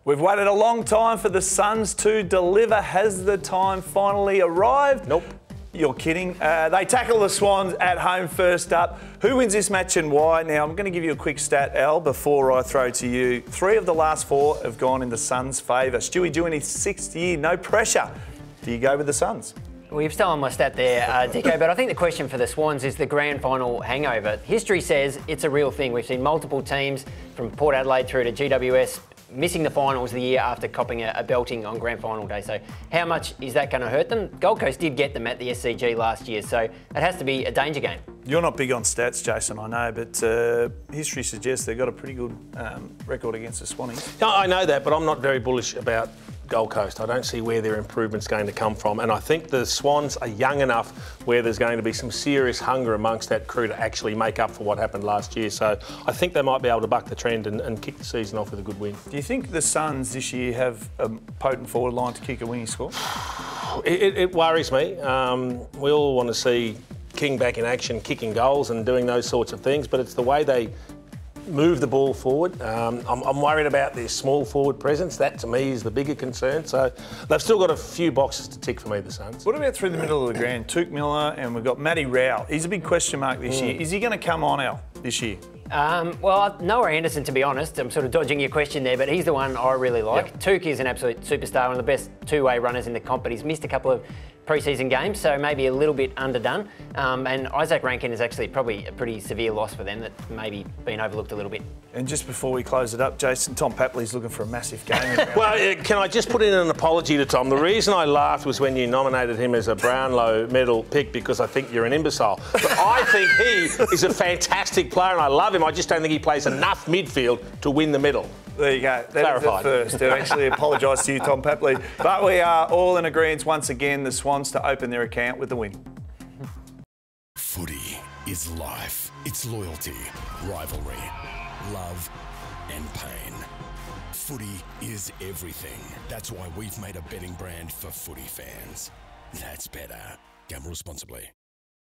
We've waited a long time for the Suns to deliver. Has the time finally arrived? Nope. You're kidding. They tackle the Swans at home first up. Who wins this match and why? Now, I'm going to give you a quick stat, Al, before I throw to you. 3 of the last 4 have gone in the Suns' favour. Stewie doing his 6th year, no pressure. Do you go with the Suns? Well, you've stolen my stat there, Dicko, but I think the question for the Swans is the grand final hangover. History says it's a real thing. We've seen multiple teams from Port Adelaide through to GWS missing the finals the year after copping a belting on grand final day. So how much is that going to hurt them? Gold Coast did get them at the SCG last year, so it has to be a danger game. You're not big on stats, Jason, I know, but history suggests they've got a pretty good record against the Swannies. No, I know that, but I'm not very bullish about Gold Coast. I don't see where their improvement's going to come from, and I think the Swans are young enough where there's going to be some serious hunger amongst that crew to actually make up for what happened last year. So I think they might be able to buck the trend and kick the season off with a good win. Do you think the Suns this year have a potent forward line to kick a winning score? It worries me. We all want to see King back in action, kicking goals and doing those sorts of things, but it's the way they move the ball forward. I'm worried about their small forward presence. That, to me, is the bigger concern. So they've still got a few boxes to tick for me, the Suns. What about through the middle of the ground? Tuke Miller, and we've got Matty Rowell. He's a big question mark this year. Is he going to come on, Al, this year? Well, Noah Anderson, to be honest, I'm sort of dodging your question there, but he's the one I really like. Yep. Tuke is an absolute superstar, one of the best two-way runners in the comp, but he's missed a couple of pre-season games, so maybe a little bit underdone. And Isaac Rankin is actually probably a pretty severe loss for them that maybe been overlooked a little bit. And just before we close it up, Jason, Tom Papley's looking for a massive game. Well, can I just put in an apology to Tom? The reason I laughed was when you nominated him as a Brownlow medal pick because I think you're an imbecile. But I think he is a fantastic player and I love him. I just don't think he plays enough midfield to win the medal. There you go. That is the first to actually apologise to you, Tom Papley. But we are all in agreement once again, the Swans to open their account with the win. Footy is life. It's loyalty, rivalry, love and pain. Footy is everything. That's why we've made a betting brand for footy fans. That's better. Gamble responsibly.